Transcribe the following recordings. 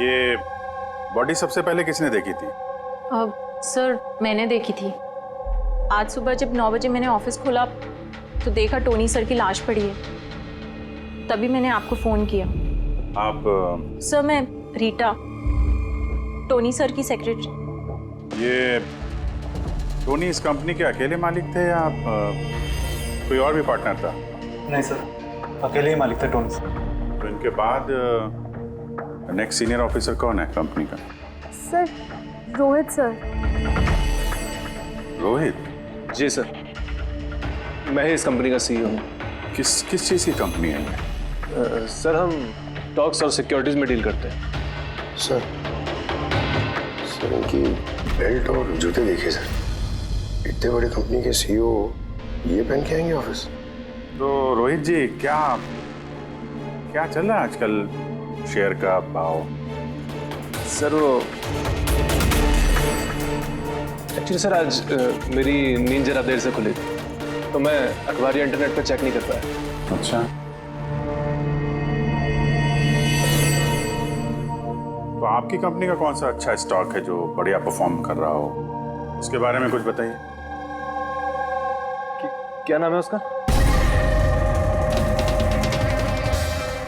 ये बॉडी सबसे पहले किसने देखी थी? सर मैंने देखी थी। आज सुबह जब 9 बजे मैंने ऑफिस खोला तो देखा टोनी सर की लाश पड़ी है। तभी मैंने आपको फ़ोन किया। आप सर मैं रीटा, टोनी सर की सेक्रेटरी। ये टोनी इस कंपनी के अकेले मालिक थे या आप कोई और भी पार्टनर था? नहीं सर, अकेले ही मालिक थे टोनी सर। तो इनके बाद नेक्स्ट सीनियर ऑफिसर कौन है कंपनी का? Sir Rohit sir. रोहित? जी सर, मैं ही इस कंपनी का CEO हूँ। किस चीज़ की कंपनी है ये? सर हम टॉक्स और सिक्योरिटीज़ में डील करते हैं। सर इनकी बेल्ट और जूते देखिए सर, इतने बड़ी कंपनी के CEO ये पहन के आएंगे ऑफिस? तो रोहित जी क्या चल रहा है आजकल शेयर का भाव? सर वो एक्चुअली सर आज मेरी नींद जरा देर से खुली थी तो मैं अखबार या इंटरनेट पर चेक नहीं कर पाया। अच्छा, तो आपकी कंपनी का कौन सा अच्छा स्टॉक है जो बढ़िया परफॉर्म कर रहा हो, उसके बारे में कुछ बताइए। क्या नाम है उसका?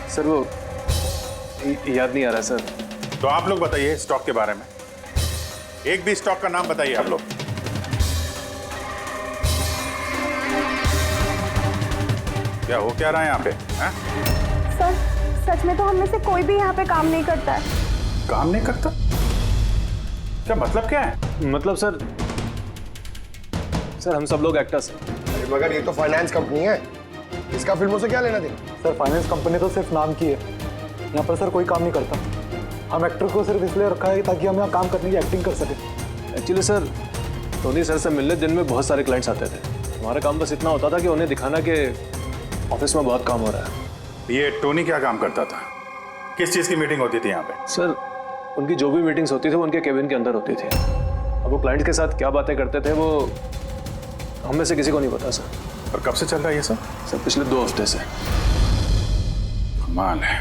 सर वो याद नहीं आ रहा सर। तो आप लोग बताइए स्टॉक के बारे में, एक भी स्टॉक का नाम बताइए आप लोग। क्या हो क्या रहा है यहाँ पे? सर सच में तो हम में से कोई भी यहाँ पे काम नहीं करता है। काम नहीं करता? क्या मतलब क्या है? मतलब सर हम सब लोग एक्टर्स हैं। अरे मगर ये तो फाइनेंस कंपनी है, इसका फिल्मों से क्या लेना देना? सर फाइनेंस कंपनी तो सिर्फ नाम की है, यहाँ पर सर कोई काम नहीं करता। हम एक्टर को सिर्फ इसलिए रखा है ताकि हम यहाँ काम करने की एक्टिंग कर सकें। एक्चुअली सर टोनी सर से मिलने दिन में बहुत सारे क्लाइंट्स आते थे। हमारा काम बस इतना होता था कि उन्हें दिखाना कि ऑफिस में बहुत काम हो रहा है। ये टोनी क्या काम करता था? किस चीज़ की मीटिंग होती थी यहाँ पे? सर उनकी जो भी मीटिंग्स होती थी वो उनके केबिन के अंदर होती थी। अब वो क्लाइंट्स के साथ क्या बातें करते थे वो हम में से किसी को नहीं पता सर। और कब से चल रहा है ये सब? सर पिछले 2 हफ्ते से। कमाल है,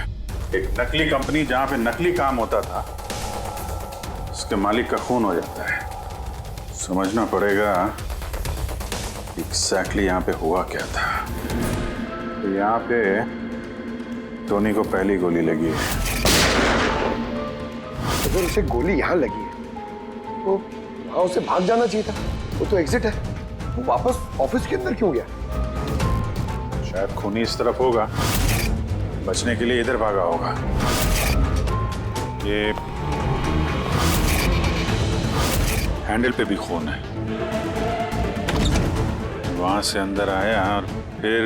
एक नकली कंपनी जहाँ पे नकली काम होता था उसके मालिक का खून हो जाता है। समझना पड़ेगा एग्जैक्टली यहाँ पे हुआ क्या था। तो यहाँ पे टोनी को पहली गोली लगी है। अगर उसे गोली यहाँ लगी है तो वहाँ उसे भाग जाना चाहिए था, वो तो एग्जिट है। वो वापस ऑफिस के अंदर क्यों गया? शायद खूनी इस तरफ होगा, बचने के लिए इधर भागा होगा। ये हैंडल पे भी खून है, वहां से अंदर आया और फिर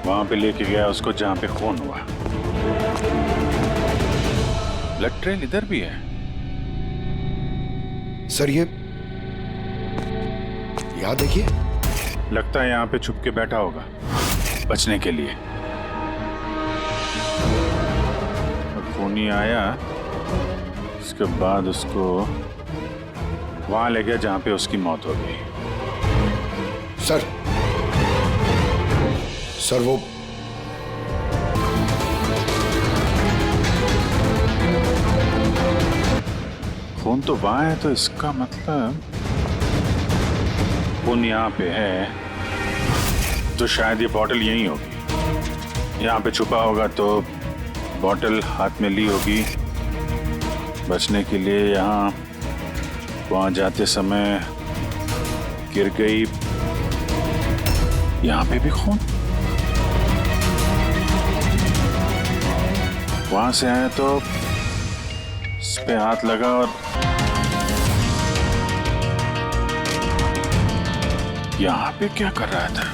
वहां पे लेके गया उसको जहां पे खून हुआ। ब्लड ट्रेल इधर भी है। सर ये यहाँ देखिए, लगता है यहाँ पे छुप के बैठा होगा बचने के लिए। खूनी आया, उसके बाद उसको वहां ले गया जहां पे उसकी मौत हो गई। सर वो खून तो वहां है, तो इसका मतलब खून यहाँ पे है तो शायद ये बॉटल यहीं होगी। यहाँ पे छुपा होगा तो बॉटल हाथ में ली होगी बचने के लिए। यहाँ वहां जाते समय गिर गई। यहाँ पे भी खून, वहां से आया तो इस पे हाथ लगा और यहाँ पे क्या कर रहा था?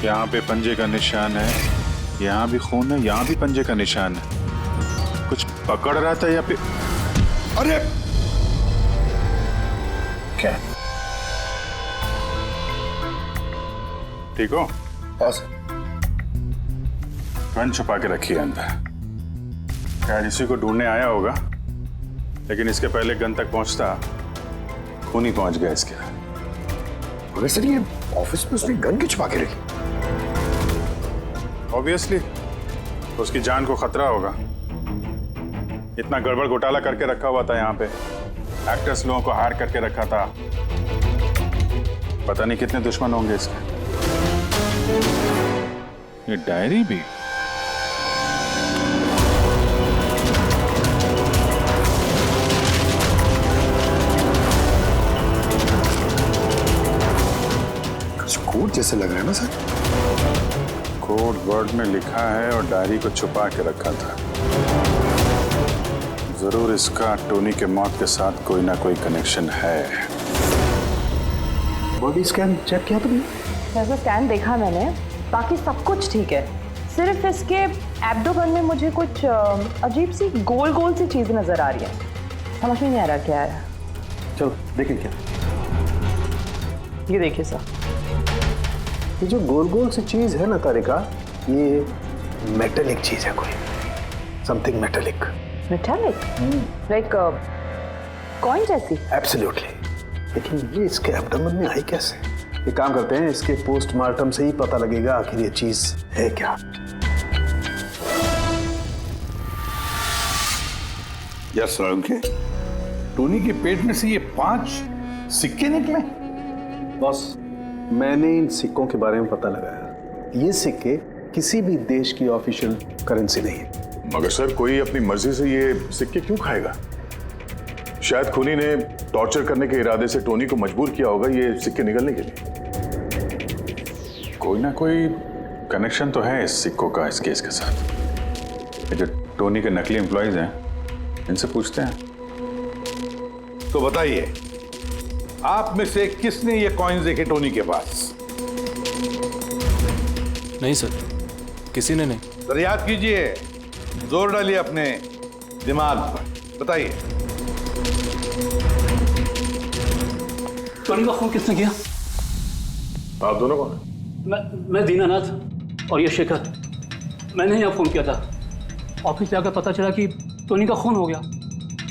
यहाँ पे पंजे का निशान है, यहाँ भी खून है, यहाँ भी पंजे का निशान है। कुछ पकड़ रहा था या फिर? अरे क्या? ठीक हो? हाँ सर। गन छुपा के रखी है अंदर, शायद इसी को ढूंढने आया होगा, लेकिन इसके पहले गन तक पहुंचता खून ही पहुंच गया इसके। मगर सर ये ऑफिस में उसने गन क्यों छुपा के रखी? ऑब्वियसली उसकी जान को खतरा होगा। इतना गड़बड़ घोटाला करके रखा हुआ था यहाँ पे, एक्टर्स लोगों को हायर करके रखा था। पता नहीं कितने दुश्मन होंगे इसके। ये डायरी भी कुछ कोड जैसे लग रहा है ना सर? कोड वर्ड में लिखा है और डायरी को छुपा के रखा था। जरूर इसका टोनी के मौत के साथ कोई ना कोई कनेक्शन है। बॉडी स्कैन चेक किया तुमने? वैसे स्कैन देखा मैंने, बाकी सब कुछ ठीक है। सिर्फ इसके एब्डोमेन में मुझे कुछ अजीब सी गोल गोल सी चीज़ नज़र आ रही है। समझ में नहीं आ रहा क्या है। चलो देखें क्या। ये देखिए सर, ये जो गोल गोल सी चीज है ना तारिका, ये मेटेलिक चीज है कोई, something metallic. Metallic like coin जैसी। एब्सोल्युटली। लेकिन ये इसके एब्डोमेन में आई कैसे? एक काम करते हैं, इसके पोस्टमार्टम से ही पता लगेगा आखिर ये चीज है क्या। यस के टोनी के पेट में से ये 5 सिक्के निकले। बॉस, मैंने इन सिक्कों के बारे में पता लगाया। ये सिक्के किसी भी देश की ऑफिशियल करेंसी नहीं है। मगर सर कोई अपनी मर्जी से ये सिक्के क्यों खाएगा? शायद खूनी ने टॉर्चर करने के इरादे से टोनी को मजबूर किया होगा ये सिक्के निकलने के लिए। कोई ना कोई कनेक्शन तो है इस सिक्कों का इस केस के साथ। ये जो टोनी के नकली एम्प्लॉइज हैं, इनसे पूछते हैं। तो बताइए, आप में से किसने ये कॉइन्स देखे टोनी के पास? नहीं सर, किसी ने नहीं। जरा याद कीजिए, जोर डालिए अपने दिमाग पर, बताइए। टोनी का फोन किसने किया? आप दोनों कौन? मैं दीनानाथ और ये शेखर। मैंने यहाँ फोन किया था। ऑफिस जाकर पता चला कि टोनी का खून हो गया।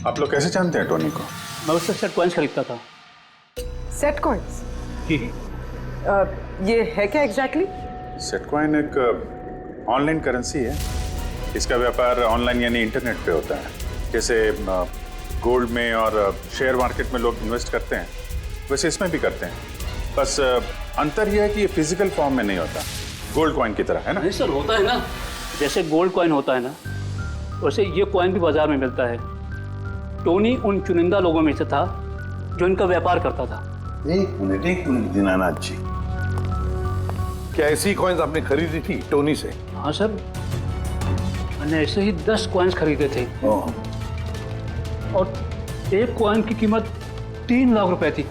आप लोग कैसे जानते हैं टोनी को? मैं उससे सेट कॉइन्स खरीदता था। Set coins? जी। ये है क्या एग्जैक्टली? सेटकॉइन एक ऑनलाइन करेंसी है। इसका व्यापार ऑनलाइन यानी इंटरनेट पे होता है। जैसे गोल्ड में और शेयर मार्केट में लोग इन्वेस्ट करते हैं, वैसे इसमें भी करते हैं। बस अंतर यह है कि ये फिजिकल फॉर्म में नहीं होता, गोल्ड कॉइन की तरह, है ना? नहीं सर, होता है ना, जैसे गोल्ड कॉइन होता है ना, वैसे ये कॉइन भी बाजार में मिलता है। टोनी उन चुनिंदा लोगों में से था जो इनका व्यापार करता था। एक मिनट दीनानाथ जी, क्या ऐसी कॉइन्स आपने खरीदी थी टोनी से? हाँ सर, मैंने ऐसे ही 10 कॉइन्स खरीदे थे और एक कॉइन की कीमत 3 लाख रुपए थी।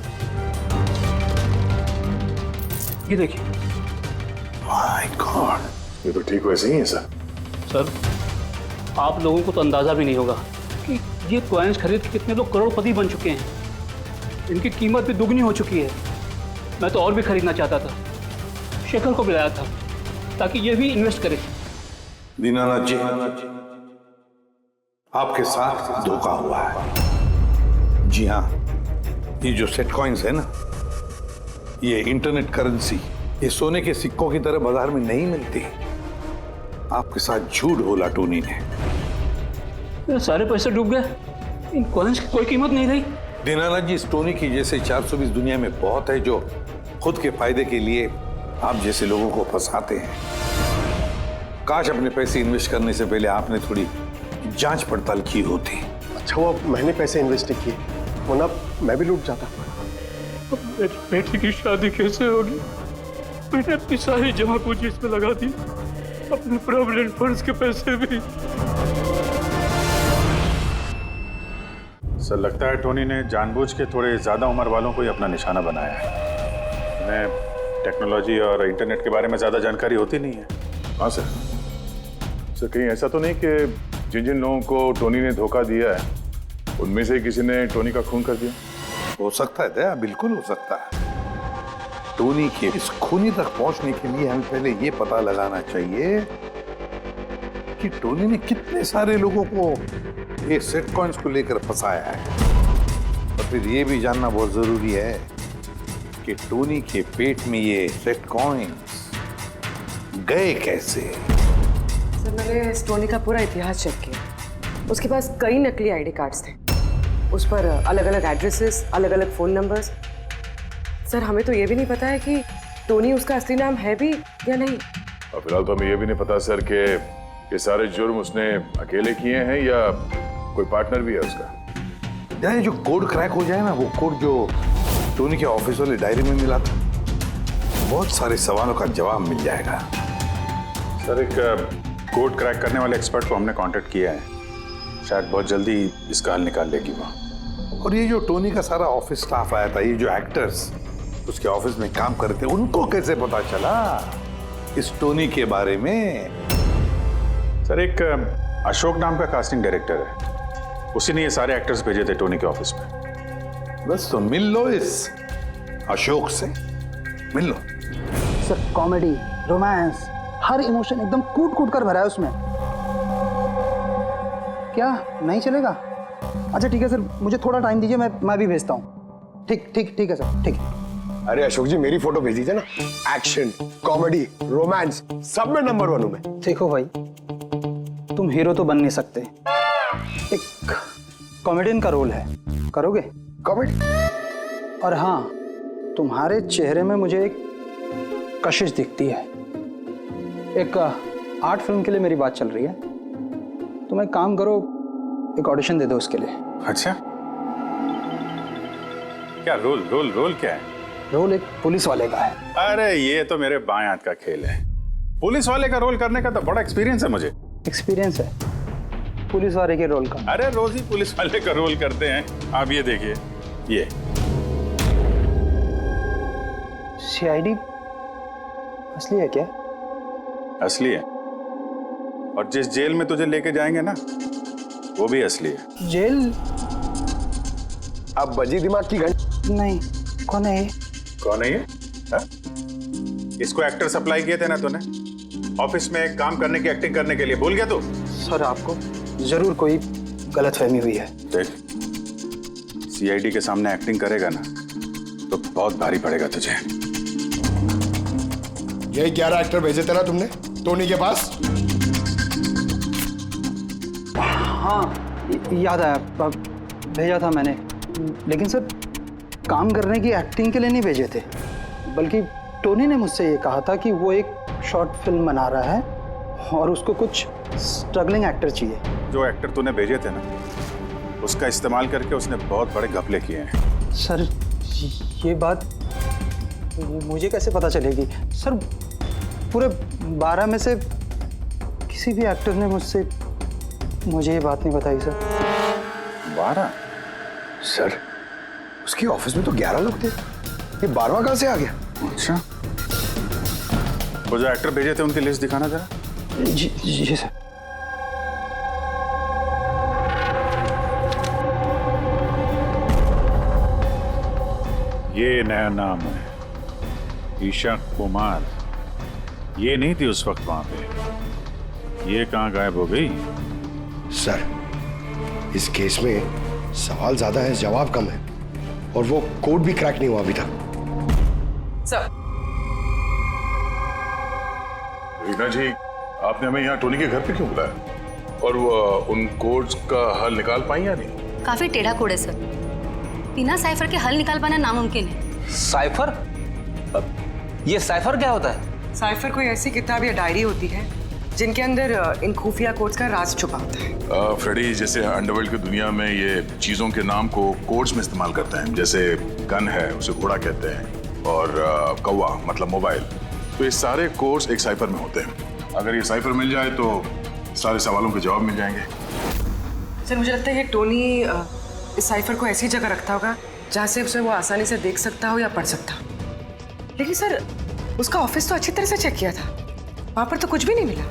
ये देखिए। माय गॉड, ये तो ठीक वैसे ही है सर। सर, आप लोगों को तो अंदाजा भी नहीं होगा कि ये कॉइन्स खरीद के कितने लोग करोड़पति बन चुके हैं। इनकी कीमत भी दुगनी हो चुकी है। मैं तो और भी खरीदना चाहता था, शेखर को बुलाया था ताकि ये भी इन्वेस्ट करे। दीनानाथ जी, आपके साथ धोखा हुआ है। जी हाँ, ये जो सेट कॉइन्स है ना, ये इंटरनेट करेंसी, ये सोने के सिक्कों की तरह बाजार में नहीं मिलती। आपके साथ झूठ बोला टोनी ने। मेरे सारे पैसे डूब गए, इन कॉइन्स की कोई कीमत नहीं रही। दीनानाथ जी, इस टोनी की जैसे 420 दुनिया में बहुत है जो खुद के फायदे के लिए आप जैसे लोगों को फंसाते हैं। काश अपने पैसे इन्वेस्ट करने से पहले आपने थोड़ी जांच पड़ताल की होती। अच्छा वो मैंने पैसे इन्वेस्ट किए, वरना मैं भी लूट जाता। अब मेरी बेटी की शादी कैसे होगी? मैंने अपनी सारी जमा पूंजी इसमें लगा दी, अपने प्रोविडेंट फंड्स के पैसे भी। सर लगता है टोनी ने जानबूझ के थोड़े ज़्यादा उम्र वालों को ही अपना निशाना बनाया है। उन्हें टेक्नोलॉजी और इंटरनेट के बारे में ज़्यादा जानकारी होती नहीं है। हाँ सर। सर कहीं ऐसा तो नहीं कि जिन जिन लोगों को टोनी ने धोखा दिया है उनमें से किसी ने टोनी का खून कर दिया? हो सकता है दया, बिल्कुल हो सकता है। टोनी के इस खूनी तक पहुंचने के लिए हमें पहले ये पता लगाना चाहिए कि टोनी ने कितने सारे लोगों को ये सेट कॉइन्स को लेकर फंसाया है। और फिर ये भी जानना बहुत जरूरी है कि टोनी के पेट में ये सेट कॉइन्स गए कैसे। सर मैंने इस टोनी का पूरा इतिहास चेक किया। उसके पास कई नकली आईडी कार्ड्स थे, उस पर अलग अलग एड्रेसेस, अलग अलग फ़ोन नंबर्स। सर हमें तो ये भी नहीं पता है कि टोनी उसका असली नाम है भी या नहीं। और फिलहाल तो हमें ये भी नहीं पता सर कि ये सारे जुर्म उसने अकेले किए हैं या कोई पार्टनर भी है उसका। यानी जो कोड क्रैक हो जाए ना, वो कोड जो टोनी के ऑफिस वाले डायरी में मिला था, बहुत सारे सवालों का जवाब मिल जाएगा। सर एक कोड क्रैक करने वाले एक्सपर्ट को हमने कांटेक्ट किया है, शायद बहुत जल्दी इसका हल निकाल लेगी वो। और ये जो टोनी का सारा ऑफिस स्टाफ आया था, ये जो एक्टर्स उसके ऑफिस में काम करते, उनको कैसे पता चला इस टोनी के बारे में? सर एक अशोक नाम का कास्टिंग डायरेक्टर है, उसी ने ये सारे एक्टर्स भेजे थे टोनी के ऑफिस में। बस तो मिल लो इस अशोक से, मिल लो। सर कॉमेडी, रोमांस, हर इमोशन एकदम कूट कूट कर भरा है उसमें। क्या नहीं चलेगा? अच्छा ठीक है सर, मुझे थोड़ा टाइम दीजिए, मैं भी भेजता हूँ। ठीक है सर, ठीक है। अरे अशोक जी मेरी फोटो भेज दीजिए ना। एक्शन, कॉमेडी, रोमांस सब में नंबर 1 हूं मैं। देखो भाई, तुम हीरो तो बन नहीं सकते, एक कॉमेडियन का रोल है, करोगे? कॉमेडी? और हाँ, तुम्हारे चेहरे में मुझे एक कशिश दिखती है। एक आर्ट फिल्म के लिए मेरी बात चल रही है, तुम एक काम करो, एक ऑडिशन दे दो उसके लिए। अच्छा, क्या रोल क्या है? रोल एक पुलिस वाले का है। अरे ये तो मेरे बाएं हाथ का खेल है। पुलिस वाले का रोल करने का तो बड़ा एक्सपीरियंस है मुझे। एक्सपीरियंस है पुलिस वाले के रोल का? अरे रोज ही पुलिस वाले का रोल करते हैं। आप ये देखिए, ये सीआईडी असली है क्या? असली है, और जिस जेल में तुझे लेके जाएंगे ना, वो भी असली है। जेल? अब बजी दिमाग की घंटी। नहीं, कौन है ये? कौन है ये? हा? इसको एक्टर सप्लाई किए थे ना तूने, ऑफिस में काम करने की एक्टिंग करने के लिए, भूल गया तू? सर आपको जरूर कोई गलतफहमी हुई है। देख, सीआईडी के सामने एक्टिंग करेगा ना तो बहुत भारी पड़ेगा तुझे। यही 11 एक्टर भेजे थे ना तुमने टोनी के पास? हाँ याद आया, भेजा था मैंने, लेकिन सर काम करने की एक्टिंग के लिए नहीं भेजे थे, बल्कि टोनी ने मुझसे ये कहा था कि वो एक शॉर्ट फिल्म बना रहा है और उसको कुछ स्ट्रगलिंग एक्टर चाहिए। जो एक्टर तूने भेजे थे ना, उसका इस्तेमाल करके उसने बहुत बड़े घपले किए हैं। सर ये बात मुझे कैसे पता चलेगी? सर पूरे 12 में से किसी भी एक्टर ने मुझे ये बात नहीं बताई सर। 12? सर उसकी ऑफिस में तो 11 लोग थे, ये 12वां कहां से आ गया? अच्छा, वो जो एक्टर भेजे थे उनकी लिस्ट दिखाना जरा। जी सर। ये नया नाम है, ईशा कुमार। ये नहीं थी उस वक्त वहां पे, ये कहां गायब हो गई? सर इस केस में सवाल ज्यादा है, जवाब कम है, और वो कोड भी क्रैक नहीं हुआ अभी तक। सर रीना जी, आपने हमें यहाँ टोनी के घर पे क्यों बुलाया? और वो उन कोड्स का हल निकाल पाई या नहीं? काफी टेढ़ा कोड है सर, बिना साइफर के हल निकाल पाना नामुमकिन है। साइफर? ये साइफर क्या होता है? साइफर कोई ऐसी किताब या डायरी होती है जिनके अंदर इन खुफिया कोड्स का राज छुपा होता है। फ्रेडी, जैसे अंडरवर्ल्ड की दुनिया में ये चीजों के नाम को कोड्स में इस्तेमाल करते हैं, जैसे गन है उसे घोड़ा कहते हैं, और कौवा मतलब मोबाइल। तो ये सारे कोड्स एक साइफर में होते हैं। अगर ये साइफर मिल जाए तो सारे सवालों के जवाब मिल जाएंगे। सर मुझे लगता है कि टोनी इस साइफर को ऐसी जगह रखता होगा जहाँ से उसे वो आसानी से देख सकता हो या पढ़ सकता हो। लेकिन सर उसका ऑफिस तो अच्छी तरह से चेक किया था, वहाँ पर तो कुछ भी नहीं मिला।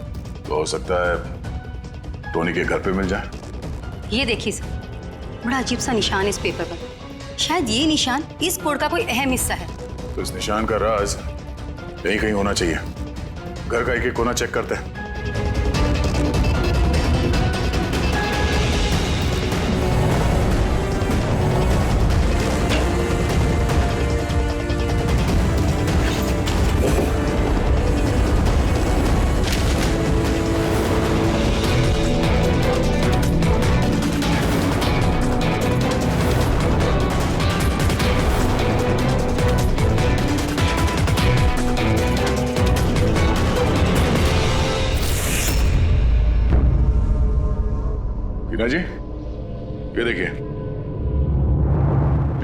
तो हो सकता है टोनी के घर पे मिल जाए। ये देखिए सर, बड़ा अजीब सा निशान है इस पेपर पर। शायद ये निशान इस कोड का कोई अहम हिस्सा है। तो इस निशान का राज यहीं कहीं होना चाहिए। घर का एक कोना चेक करते हैं।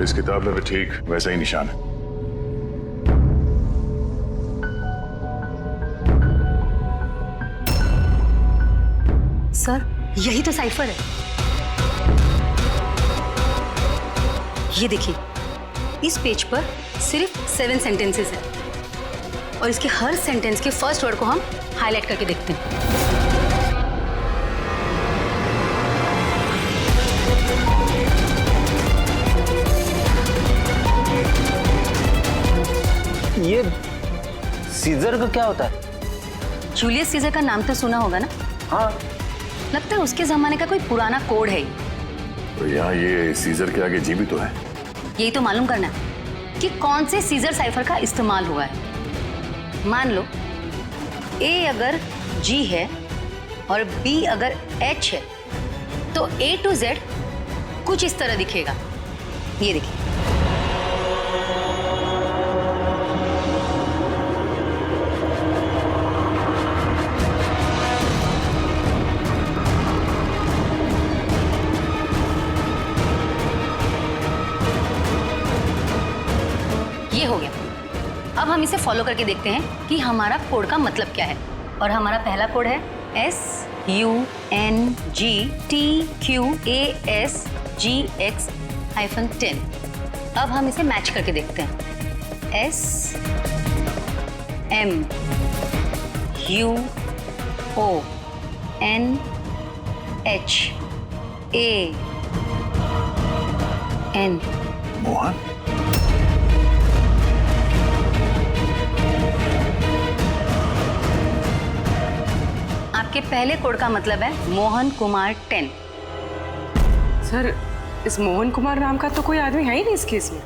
इस किताब में भी ठीक वैसा ही निशान है। सर यही तो साइफर है। ये देखिए, इस पेज पर सिर्फ 7 सेंटेंसेस है और इसके हर सेंटेंस के फर्स्ट वर्ड को हम हाईलाइट करके देखते हैं। ये सीजर का क्या होता है? जूलियस सीजर का नाम तो सुना होगा ना? हाँ। लगता है उसके जमाने का कोई पुराना कोड है। तो यहाँ ये सीजर के आगे जी भी तो है। यही तो मालूम करना है कि कौन से सीजर साइफर का इस्तेमाल हुआ है। मान लो ए अगर जी है और बी अगर एच है तो ए टू जेड कुछ इस तरह दिखेगा। ये देखिए, ये हो गया। अब हम इसे फॉलो करके देखते हैं कि हमारा कोड का मतलब क्या है। और हमारा पहला कोड है SUNGTQASGX-10। अब हम इसे मैच करके देखते हैं। SMUONHAN। मोहन? आपके पहले कोड का मतलब है मोहन कुमार 10। सर, इस मोहन कुमार नाम का तो कोई आदमी है ही नहीं इस केस में।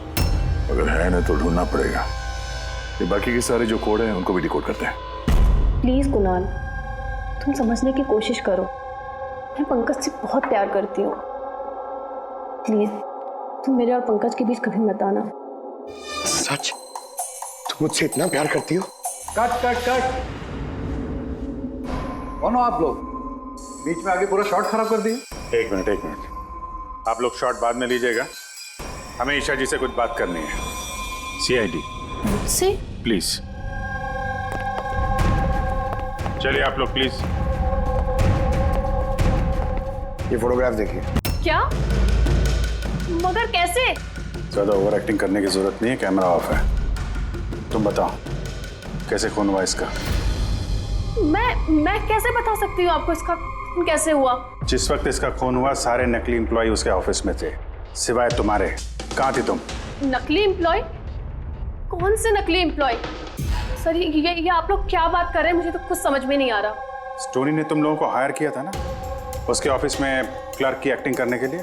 अगर है ना तो ढूंढना पड़ेगा। ये बाकी के सारे जो कोड हैं उनको भी डिकोड करते हैं। प्लीज कुणाल, तुम समझने की कोशिश करो। मैं पंकज से बहुत प्यार करती हूँ। प्लीज तुम मेरे और पंकज के बीच कभी मत आना। सच? तुम मुझसे इतना प्यार करती हो? Cut cut cut. कौन हो आप लोग? बीच में आगे पूरा शॉट खराब कर दिए। एक मिनट। आप लोग शॉट बाद में लीजिएगा, हमें ईशा जी से कुछ बात करनी है। CID मुझसे? प्लीज चलिए आप लोग प्लीज। ये फोटोग्राफ देखिए। क्या? मगर कैसे? ज्यादा ओवर एक्टिंग करने की जरूरत नहीं है, कैमरा ऑफ है। तुम बताओ कैसे खून हुआ इसका? मैं कैसे बता सकती हूँ आपको इसका खून कैसे हुआ? जिस वक्त इसका खून हुआ सारे नकली एम्प्लॉय उसके ऑफिस में थे, सिवाय तुम्हारे। कहाँ थी तुम? नकली एम्प्लॉय? कौन से नकली एम्प्लॉय? सर ये आप लोग क्या बात कर रहे हैं? मुझे तो कुछ समझ में नहीं आ रहा। टोनी ने तुम लोगों को हायर किया था ना उसके ऑफिस में क्लर्क की एक्टिंग करने के लिए।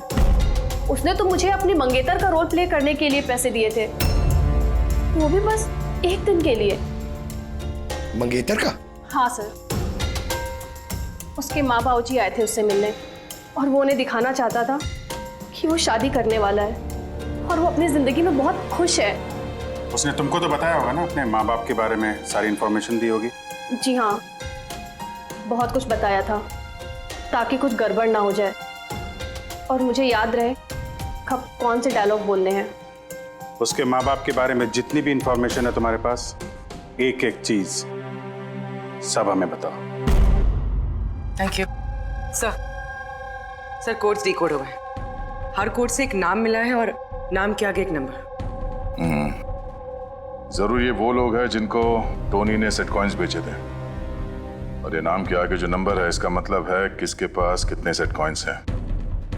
उसने तो मुझे अपनी मंगेतर का रोल प्ले करने के लिए पैसे दिए थे, वो भी बस एक दिन के लिए। मंगेतर का? हाँ सर, उसके माँ बाबूजी आए थे उससे मिलने और वो उन्हें दिखाना चाहता था कि वो शादी करने वाला है और वो अपनी जिंदगी में बहुत खुश है। उसने तुमको तो बताया होगा ना अपने माँ बाप के बारे में, सारी इंफॉर्मेशन दी होगी। जी हाँ, बहुत कुछ बताया था ताकि कुछ गड़बड़ ना हो जाए और मुझे याद रहे कब कौन से डायलॉग बोलने हैं। उसके माँ बाप के बारे में जितनी भी इंफॉर्मेशन है तुम्हारे पास, एक एक चीज सब हमें बताओ। Thank you sir. Codes decode हो गए। हर कोड से एक नाम मिला है और नाम के आगे एक नंबर। जरूर ये वो लोग हैं जिनको टोनी ने सेट कॉइन्स बेचे थे, और ये नाम के आगे जो नंबर है इसका मतलब है किसके पास कितने सेट कॉइन्स हैं।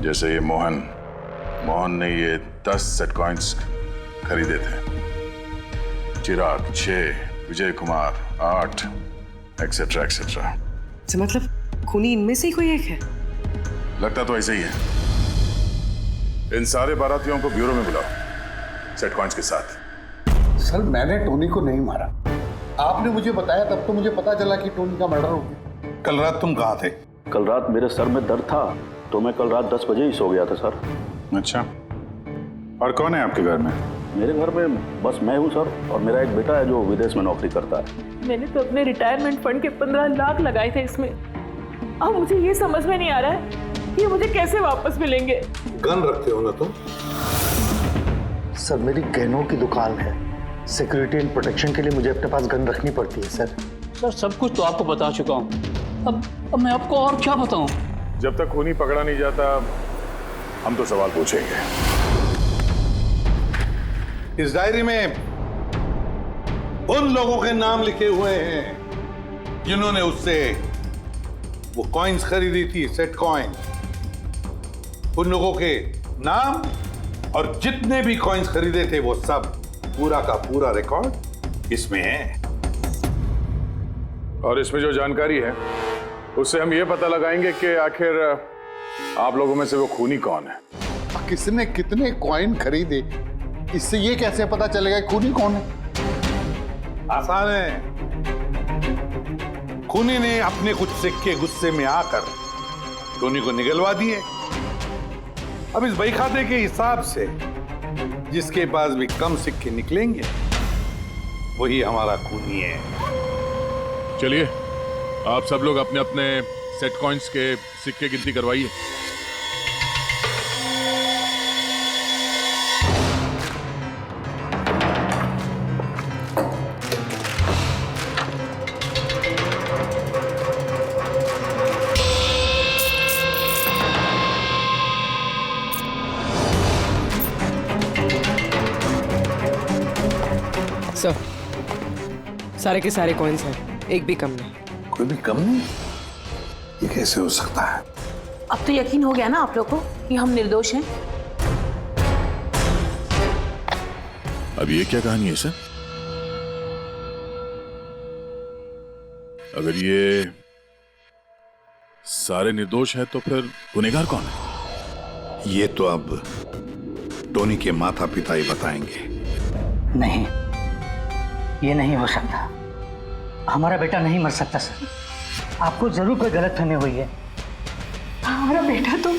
जैसे ये मोहन ने ये 10 सेट कॉइन्स खरीदे थे, चिराग 6, विजय कुमार 8, एक्सेट्रा एक्सेट्रा। तो मतलब खूनी इनमें से ही कोई एक है? लगता तो ऐसे ही है। इन सारे बारातियों को ब्यूरो में बुलाओ सेट कॉइन्स के साथ। सर मैंने टोनी को नहीं मारा, आपने मुझे बताया तब तो मुझे पता चला कि टोनी का मर्डर हो गया। कल रात तुम कहाँ थे? कल रात मेरे सर में दर्द था तो मैं कल रात 10 बजे ही सो गया था सर। अच्छा, और कौन है आपके घर में? मेरे घर में बस मैं हूँ सर, और मेरा एक बेटा है जो विदेश में नौकरी करता है। मैंने तो अपने रिटायरमेंट फंड के 15 लाख लगाए थे इसमें। अब मुझे ये समझ में नहीं आ रहा है ये मुझे कैसे वापस मिलेंगे। गन रखते हो ना तुम? सर मेरी गहनों की दुकान है, सिक्योरिटी एंड प्रोटेक्शन के लिए मुझे अपने पास गन रखनी पड़ती है सर। सर सब कुछ तो आपको बता चुका हूँ, अब मैं आपको और क्या बताऊँ। जब तक खूनी पकड़ा नहीं जाता हम तो सवाल पूछेंगे। इस डायरी में उन लोगों के नाम लिखे हुए हैं जिन्होंने उससे वो कॉइन्स खरीदी थी, सेट कॉइन। उन लोगों के नाम और जितने भी कॉइन्स खरीदे थे वो सब, पूरा का पूरा रिकॉर्ड इसमें है। और इसमें जो जानकारी है उससे हम ये पता लगाएंगे कि आखिर आप लोगों में से वो खूनी कौन है। किसने कितने कॉइन खरीदे, इससे ये कैसे पता चलेगा कि खूनी कौन है? आसान है। खूनी ने अपने कुछ सिक्के गुस्से में आकर टोनी को निगलवा दिए। अब इस बही खाते के हिसाब से जिसके पास भी कम सिक्के निकलेंगे वही हमारा खूनी है। चलिए आप सब लोग अपने अपने सेट कॉइन्स के सिक्के गिनती करवाइए। सर सारे के सारे कॉइन्स हैं, एक भी कम नहीं। कोई भी कम नहीं? ये कैसे हो सकता है? अब तो यकीन हो गया ना आप लोग को कि हम निर्दोष हैं। अब ये क्या कहानी है सर? अगर ये सारे निर्दोष हैं तो फिर गुनहगार कौन है? ये तो अब टोनी के माता पिता ही बताएंगे। नहीं, ये नहीं हो सकता। हमारा बेटा नहीं मर सकता सर। आपको जरूर कोई गलतफहमी हुई है। हमारा बेटा तो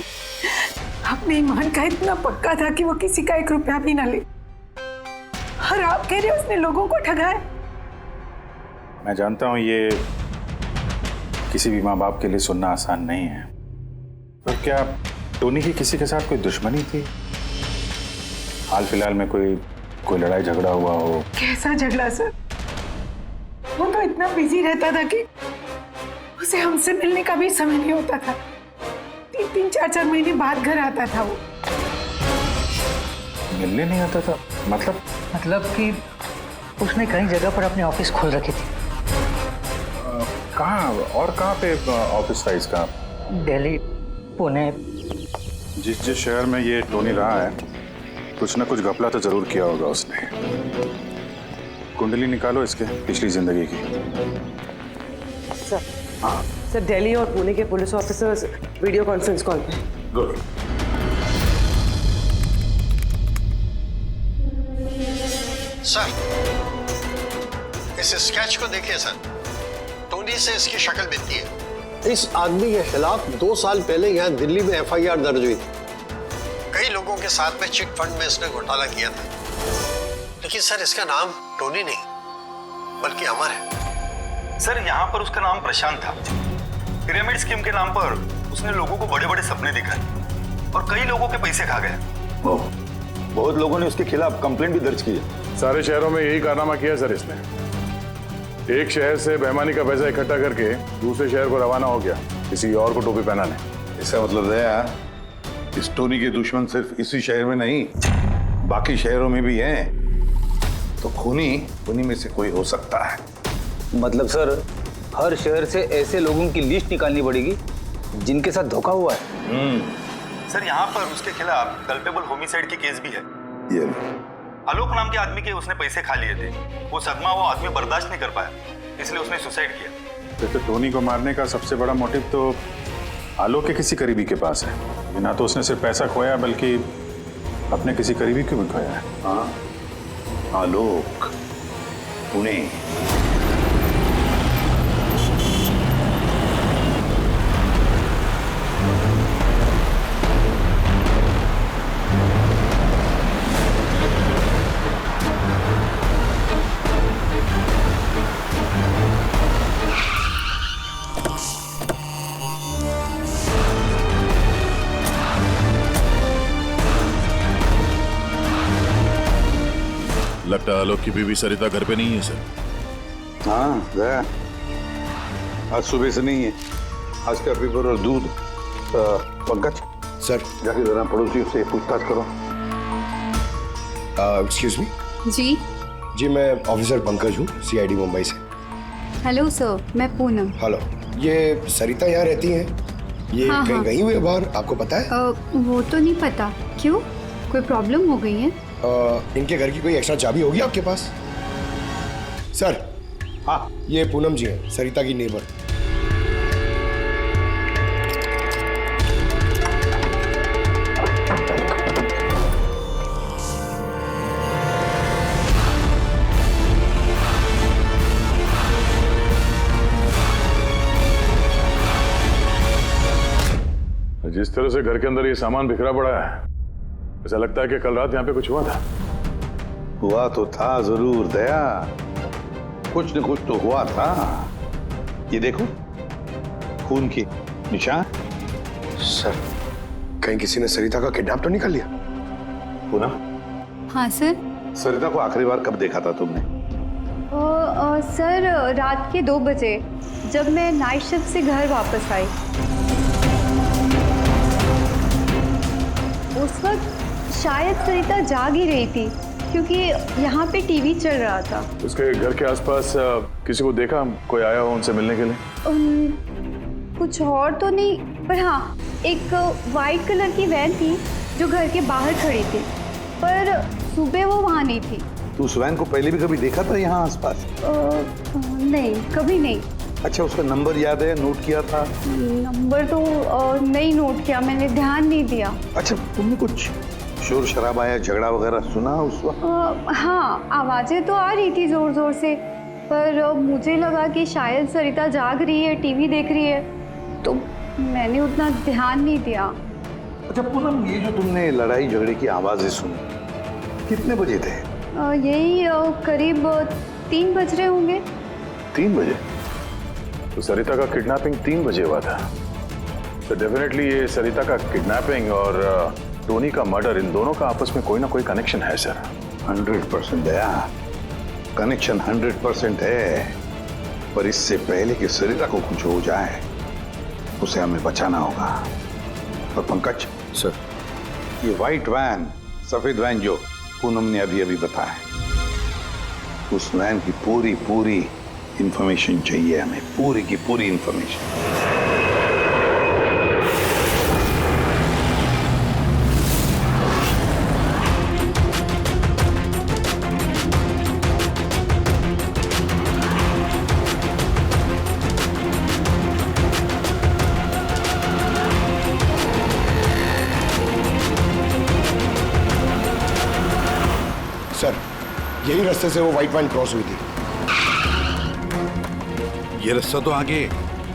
अपने ईमान का इतना पक्का था कि वो किसी का 1 रुपया भी ना ले, और आप कह रहे हो उसने लोगों को ठगाया। मैं जानता हूं ये किसी भी माँ बाप के लिए सुनना आसान नहीं है, पर क्या टोनी की किसी के साथ कोई दुश्मनी थी? हाल फिलहाल में कोई लड़ाई झगड़ा हुआ हो? कैसा झगड़ा सर? वो तो इतना बिजी रहता था कि उसे हमसे मिलने का भी समय नहीं होता था। 3-3, 4-4 महीने बाद घर आता था वो। मिलने नहीं आता था? मतलब कि उसने कई जगह पर अपने ऑफिस खोल रखे थे। कहाँ और कहाँ पे ऑफिस था इसका? दिल्ली, पुणे। जिस शहर में ये टोनी रहा है कुछ ना कुछ घपला तो जरूर किया होगा उसने। कुंडली निकालो इसके पिछली जिंदगी की। सर हाँ सर, दिल्ली और पुणे के police officers video conference call पे। गुड। सर इस स्केच को देखिए सर, टोनी से इसकी शक्ल मिलती है। इस आदमी के खिलाफ 2 साल पहले यहाँ दिल्ली में FIR दर्ज हुई थी। कई लोगों के साथ में चिट फंड में इसने घोटाला किया था, लेकिन सर इसका नाम टोनी नहीं बल्कि अमर है। सर यहाँ पर उसका नाम प्रशांत था। पिरामिड स्कीम के नाम पर उसने लोगों को बड़े बड़े सपने दिखाए और कई लोगों के पैसे खा गया। बहुत लोगों ने उसके खिलाफ कंप्लेंट भी दर्ज की है। सारे शहरों में यही कारनामा किया सर इसने। एक शहर से बेईमानी का पैसा इकट्ठा करके दूसरे शहर को रवाना हो गया किसी और को टोपी पहनाने। इसका मतलब है इस टोनी के दुश्मन सिर्फ इसी शहर में नहीं बाकी शहरों में भी हैं। तो खूनी में से कोई हो सकता है। मतलब सर हर शहर से ऐसे लोगों की लिस्ट निकालनी पड़ेगी जिनके साथ धोखा हुआ है। सर यहाँ पर उसके खिलाफ कल्पेबल होमिसाइड की केस भी है। ये आलोक नाम के आदमी के उसने पैसे खा लिए थे। वो सदमा वो आदमी बर्दाश्त नहीं कर पाया, इसलिए उसने सुसाइड किया। तो टोनी को मारने का सबसे बड़ा मोटिव तो आलोक के किसी करीबी के पास है। ना तो उसने सिर्फ पैसा खोया बल्कि अपने किसी करीबी को भी खोया है। हाँ, आलोक, पुणे। लगता है आलोक की बीवी सरिता घर पे नहीं है सर। हाँ गया, आज सुबह से नहीं है। आज का पेपर और दूध। पंकज सर, जाके जरा पड़ोसियों से पूछताछ करो। Excuse me. जी जी, मैं ऑफिसर पंकज हूँ, सीआईडी मुंबई से। हेलो सर, मैं पूनम। हेलो, ये सरिता यहाँ रहती हैं? ये हाँ, कहीं हाँ। गई हुई है बाहर, आपको पता है? वो तो नहीं पता। क्यों, कोई प्रॉब्लम हो गई है? इनके घर की कोई एक्स्ट्रा चाबी होगी आपके पास? सर, हाँ, ये पूनम जी हैं, सरिता की नेबर। जिस तरह से घर के अंदर ये सामान बिखरा पड़ा है, ऐसा लगता है कि कल रात यहाँ पे कुछ हुआ था। हुआ तो था जरूर दया, कुछ न कुछ तो हुआ था। ये देखो, खून के निशान। सर, कहीं किसी ने सरिता का किडनैप तो नहीं कर लिया? पूनम, हाँ सर। सरिता को आखिरी बार कब देखा था तुमने? सर, रात के 2 बजे, जब मैं नाइट शिफ्ट से घर वापस आई। उस वक्त शायद सरिता जाग ही रही थी, क्योंकि यहाँ पे टीवी चल रहा था। उसके घर के आसपास किसी को देखा, कोई आया हो उनसे मिलने के लिए? कुछ और तो नहीं, पर हाँ, एक वाइट कलर की वैन थी जो घर के बाहर खड़ी थी, पर सुबह वो वहाँ नहीं थी। तू उस वैन को पहले भी कभी देखा था यहाँ आसपास? नहीं, कभी नहीं। अच्छा, उसका नंबर याद है, नोट किया था? नंबर तो नहीं नोट किया, मैंने ध्यान नहीं दिया। अच्छा, तुमने कुछ शोर शराबा या झगड़ा वगैरह सुना उस वक्त? हाँ, आवाजें तो आ रही थी जोर जोर से, पर मुझे लगा कि शायद सरिता जाग रही है, टीवी देख रही है, तो मैंने उतना ध्यान नहीं दिया। अच्छा पूनम, ये जो तुमने लड़ाई झगड़े की आवाजें सुनी, कितने बजे थे? यही करीब 3 बज रहे होंगे। 3 बजे? तो सरिता का किडनैपिंग 3 बजे हुआ था। तो डेफिनेटली ये सरिता का किडनैपिंग और टोनी का मर्डर, इन दोनों का आपस में कोई ना कोई कनेक्शन है सर। 100% दया, कनेक्शन 100% है, पर इससे पहले कि सरिता को कुछ हो जाए, उसे हमें बचाना होगा। और पंकज सर, ये व्हाइट वैन, सफेद वैन जो पूनम ने अभी अभी बताया, उस वैन की पूरी इंफॉर्मेशन चाहिए हमें, पूरी की पूरी इंफॉर्मेशन। सर, यही रास्ते से वो व्हाइट वैन क्रॉस हुई थी। ये रास्ता तो आगे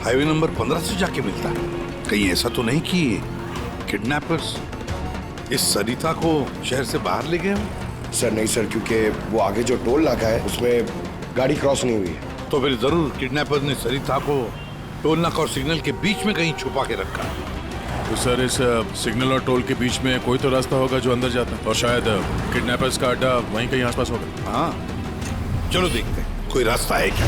हाईवे नंबर 15 से जाके मिलता है। कहीं ऐसा तो नहीं कि किडनैपर्स इस सरिता को शहर से बाहर ले गए हो? सर नहीं सर, क्योंकि वो आगे जो टोल नाका है उसमें गाड़ी क्रॉस नहीं हुई है। तो फिर जरूर किडनैपर ने सरिता को टोल नाका और सिग्नल के बीच में कहीं छुपा के रखा। तो सर, इस सिग्नल और टोल के बीच में कोई तो रास्ता होगा जो अंदर जाता है, और शायद किडनैपर्स का अड्डा वहीं कहीं आसपास होगा। हाँ, चलो देखते हैं कोई रास्ता है क्या।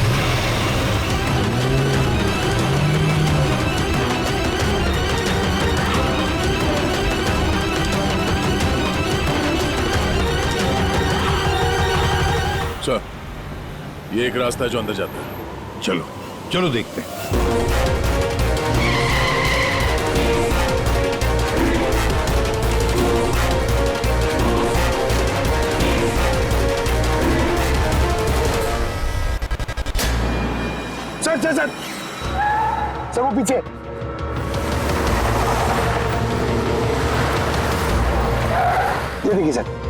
सर, ये एक रास्ता है जो अंदर जाता है। चलो चलो देखते हैं। सर सर सर सर, वो पीछे। ये देखिए sir.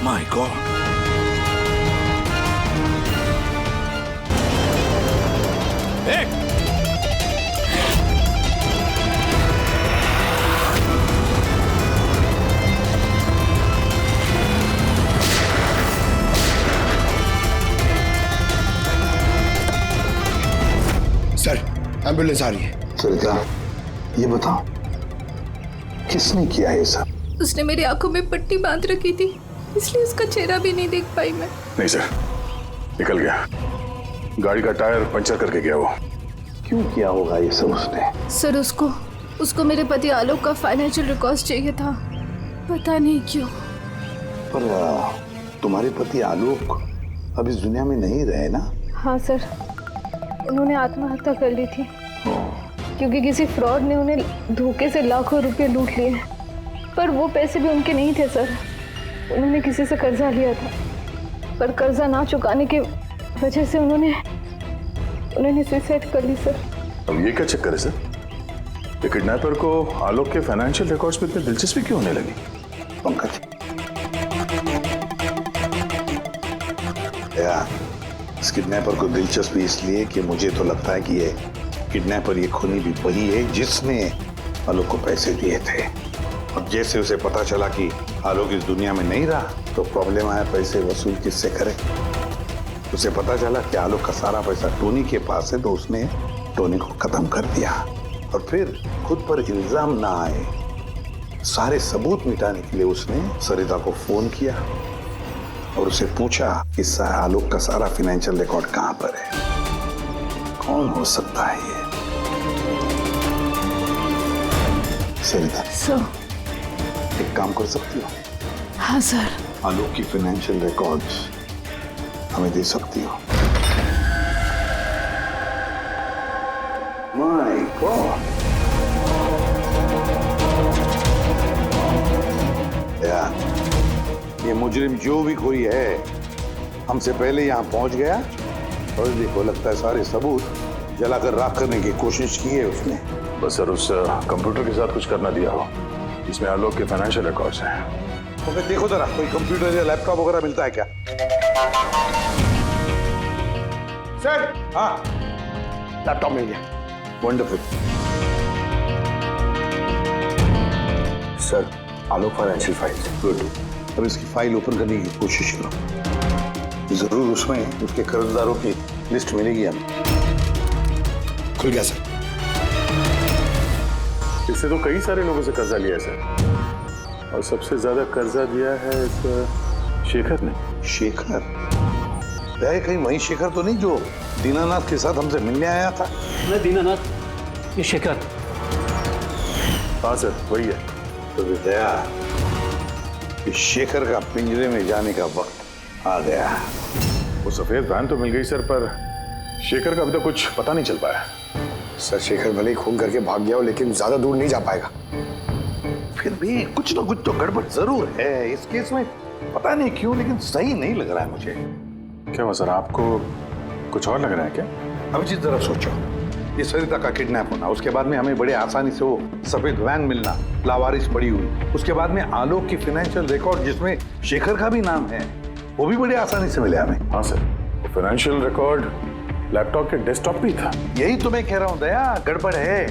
My god, sir, ambulance आ रही है। सरिता, ये बताओ किसने किया ये सब? उसने मेरी आंखों में पट्टी बांध रखी थी, इसलिए उसका चेहरा भी नहीं देख पाई मैं। नहीं सर, निकल गया। गाड़ी का टायर पंचर करके गया वो। क्यों किया होगा ये सब उसने? सर, उसको मेरे पति आलोक का फाइनेंशियल रिकॉर्ड चाहिए था, पता नहीं क्यों। पर तुम्हारे पति आलोक अब इस दुनिया में नहीं रहे ना? हाँ सर, उन्होंने आत्महत्या कर ली थी क्योंकि किसी फ्रॉड ने उन्हें धोखे से लाखों रुपए लूट लिए। पर वो पैसे भी उनके नहीं थे सर, उन्होंने किसी से कर्जा लिया था, पर कर्जा ना चुकाने की वजह से उन्होंने सुसाइड कर ली सर। अब ये क्या चक्कर है सर? ये किडनैपर को आलोक के फाइनेंशियल रिकॉर्ड्स में इतनी दिलचस्पी क्यों होने लगी? पंकज, इस किडनैपर को दिलचस्पी इसलिए कि मुझे तो लगता है कि ये किडनैपर, ये खूनी भी वही है जिसने आलोक को पैसे दिए थे। अब जैसे उसे पता चला कि आलोक इस दुनिया में नहीं रहा तो प्रॉब्लम आया, पैसे वसूल किससे करे। उसे पता चला कि आलोक का सारा पैसा टोनी के पास है तो उसने टोनी को खत्म कर दिया और फिर खुद पर इल्जाम ना आए सारे सबूत मिटाने के लिए उसने सरिता को फोन किया और उसे पूछा कि आलोक का सारा फाइनेंशियल रिकॉर्ड कहां पर है। कौन हो सकता है ये? सरिता सर, एक काम कर सकती हो? हाँ सर। आलोक की फाइनेंशियल रिकॉर्ड्स हमें दे सकती हो? माय गॉड यार, ये मुजरिम जो भी कोई है हमसे पहले यहाँ पहुंच गया और देखो लगता है सारे सबूत जलाकर राख करने की कोशिश की है उसने। बस सर, उस कंप्यूटर के साथ कुछ करना दिया हो जिसमें आलोक के फाइनेंशियल रिकॉर्ड्स हैं। तो फिर देखो जरा, कोई कंप्यूटर या लैपटॉप वगैरह मिलता है क्या? सर, हाँ, लैपटॉप मिल गया। वंडरफुल। सर, आलोक फाइनेंशियल फाइल। गुड। अब इसकी फाइल ओपन करने की कोशिश करो, जरूर उसमें उसके कर्जदारों की लिस्ट मिलेगी हमें। खुल गया सर। इससे तो कई सारे लोगों से कर्जा लिया है सर, और सबसे ज्यादा कर्जा दिया है इस शेखर ने। शेखर? कहीं वही शेखर तो नहीं जो दीनानाथ के साथ हमसे मिलने आया था? मैं दीनानाथ, ये शेखर। हाँ सर, वही है। तो विद्या, इस शेखर का पिंजरे में जाने का वक्त आ गया। वो सफेद वैन तो मिल गई सर, पर शेखर का अभी तक कुछ पता नहीं चल पाया। सर, शेखर भले ही खून करके भाग गया हो लेकिन ज्यादा दूर नहीं जा पाएगा। फिर भी कुछ ना कुछ तो गड़बड़ जरूर है इस केस में, पता नहीं क्यों लेकिन सही नहीं लग रहा है मुझे। क्या हुआ सर, आपको कुछ और लग रहा है क्या? अब जिस तरह सोचो, ये सरिता का किडनैप होना, उसके बाद में हमें बड़े आसानी से वो सफेद वैन मिलना लावारिस पड़ी हुई, उसके बाद में आलोक की फाइनेंशियल रिकॉर्ड जिसमें शेखर का भी नाम है वो भी बड़े आसानी से मिले हमें। हाँ सर, फाइनेंशियल रिकॉर्ड लैपटॉप के डेस्कटॉप पे था। यही तो मैं कह रहा हूँ दया, गड़बड़ है।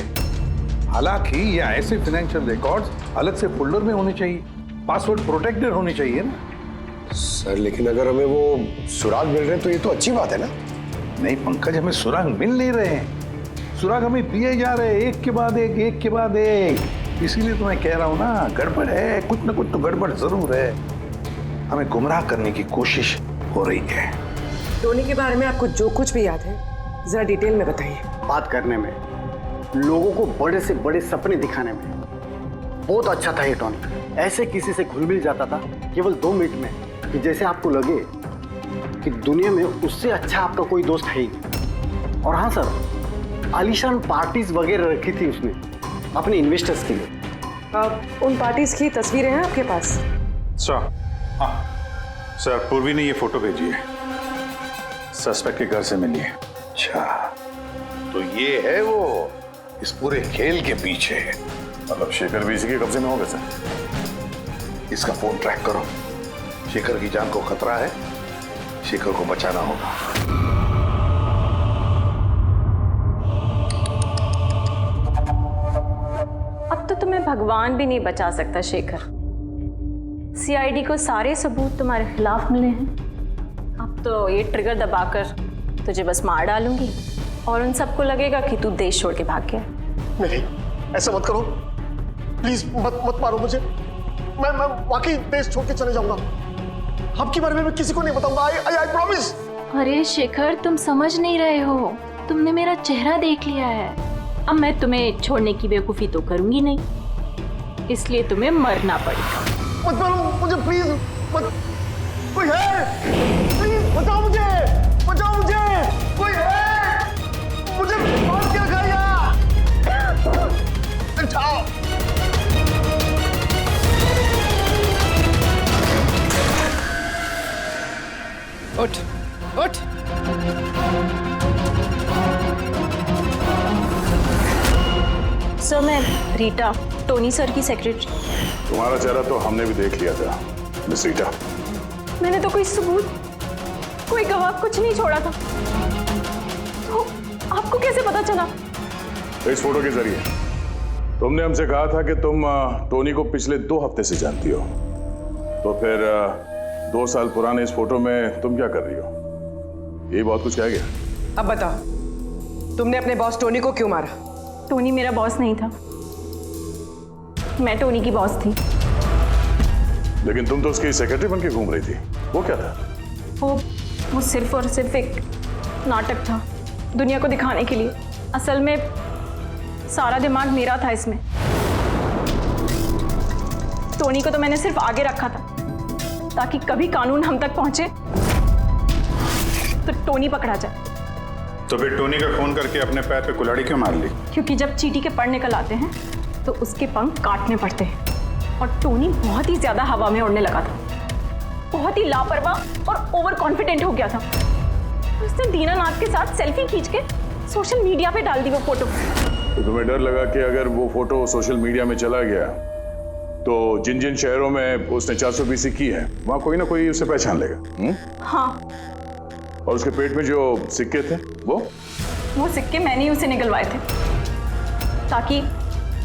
हालांकि ये ऐसे फाइनेंशियल रिकॉर्ड्स अलग से फोल्डर में होने चाहिए, पासवर्ड प्रोटेक्टेड होने चाहिए ना। सर, लेकिन अगर हमें वो सुराग मिल रहे हैं तो ये तो अच्छी बात है ना? नहीं पंकज, हमें सुराग मिल नहीं रहे हैं, सुराग हमें दिए जा रहे हैं एक के बाद एक, एक के बाद एक। इसीलिए तो मैं कह रहा हूँ ना, गड़बड़ है, कुछ ना कुछ तो गड़बड़ जरूर है। हमें गुमराह करने की कोशिश हो रही है। टोनी के बारे में आपको जो कुछ भी याद है जरा डिटेल में बताइए। बात करने में, लोगों को बड़े से बड़े सपने दिखाने में बहुत अच्छा था ये टोनी। ऐसे किसी से घुल मिल जाता था केवल 2 मिनट में कि जैसे आपको लगे कि दुनिया में उससे अच्छा आपका कोई दोस्त है ही नहीं। और हाँ सर, आलीशान पार्टीज वगैरह रखी थी उसने अपने इन्वेस्टर्स के लिए। उन पार्टीज की तस्वीरें हैं आपके पास? सर, हाँ सर, पूर्वी ने ये फोटो भेजी है, सस्पेक्ट के घर से मिली है। अच्छा, तो ये है वो इस पूरे खेल के पीछे। मतलब शेखर भी इसी के कब्जे में होगा सर? इसका फोन ट्रैक करो, शेखर की जान को खतरा है, शेखर को बचाना होगा। तुम्हें भगवान भी नहीं बचा सकता शेखर। सीआईडी को सारे सबूत तुम्हारे खिलाफ मिले हैं। अब तो ये ट्रिगर दबाकर तुझे बस मार डालूंगी और उन सबको लगेगा कि तू देश छोड़ के भाग गया। नहीं, ऐसा मत करो प्लीज, मत मारो मुझे। मैं वाकई देश छोड़ के चले जाऊंगा। आपके बारे में मैं किसी को नहीं बताऊंगा। I promise. अरे शेखर, तुम समझ नहीं रहे हो। तुमने मेरा चेहरा देख लिया है। अब मैं तुम्हें छोड़ने की बेवकूफ़ी तो करूंगी नहीं, इसलिए तुम्हें मरना पड़ेगा। मत मारो मुझे प्लीज, मत। कोई है? प्लीज बचाओ मुझे, बचाओ मुझे। कोई है? मुझे मार के रखा यार। उठाओ। उठ उठ। सर, मैं रीटा, टोनी सर की सेक्रेटरी। तुम्हारा चेहरा तो हमने भी देख लिया था मिस रीटा। मैंने तो कोई सबूत, कोई गवाह कुछ नहीं छोड़ा था। तो आपको कैसे पता चला? इस फोटो के जरिए। तुमने हमसे कहा था कि तुम टोनी को पिछले 2 हफ्ते से जानती हो, तो फिर 2 साल पुराने इस फोटो में तुम क्या कर रही हो? ये बहुत कुछ कह गया। अब बताओ, तुमने अपने बॉस टोनी को क्यों मारा? टोनी मेरा बॉस नहीं था, मैं टोनी की बॉस थी। लेकिन तुम तो उसकी सेक्रेटरी बन के घूम रही थी, वो क्या था? वो सिर्फ और सिर्फ एक नाटक था, दुनिया को दिखाने के लिए। असल में सारा दिमाग मेरा था इसमें। टोनी को तो मैंने सिर्फ आगे रखा था ताकि कभी कानून हम तक पहुंचे तो टोनी पकड़ा जाए। तो फिर टोनी का फोन करके अपने पैर पे कुल्हाड़ी क्यों मार ली? क्योंकि जब चींटी के पर निकल आते हैं तो उसके पंख काटने पड़ते हैं, और टोनी बहुत ही ज्यादा हवा में उड़ने लगा था। बहुत ही लापरवाह और ओवर कॉन्फिडेंट हो गया था। उसने दीनानाथ के साथ सेल्फी खींच के सोशल मीडिया पे डाल दी वो फोटो। तो तुम्हें डर लगा कि अगर वो फोटो सोशल मीडिया में चला गया तो जिन जिन शहरों में उसने 420 की है वहां कोई ना कोई उसे पहचान लेगा। हाँ, और उसके पेट में जो सिक्के थे वो सिक्के मैंने ही उसे निकलवाए थे ताकि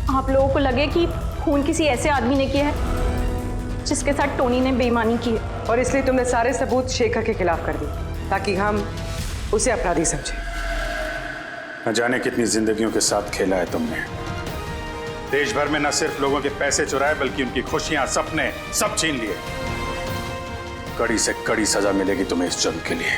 आप लोगों को लगे कि खून किसी ऐसे आदमी ने किया है जिसके साथ टोनी ने बेईमानी की है। और इसलिए तुमने सारे सबूत शेखर के खिलाफ कर दिए ताकि हम उसे अपराधी समझें। न जाने कितनी जिंदगियों के साथ खेला है तुमने। देश भर में न सिर्फ लोगों के पैसे चुराए बल्कि उनकी खुशियां, सपने सब छीन लिए। कड़ी से कड़ी सजा मिलेगी तुम्हें इस जुर्म के लिए।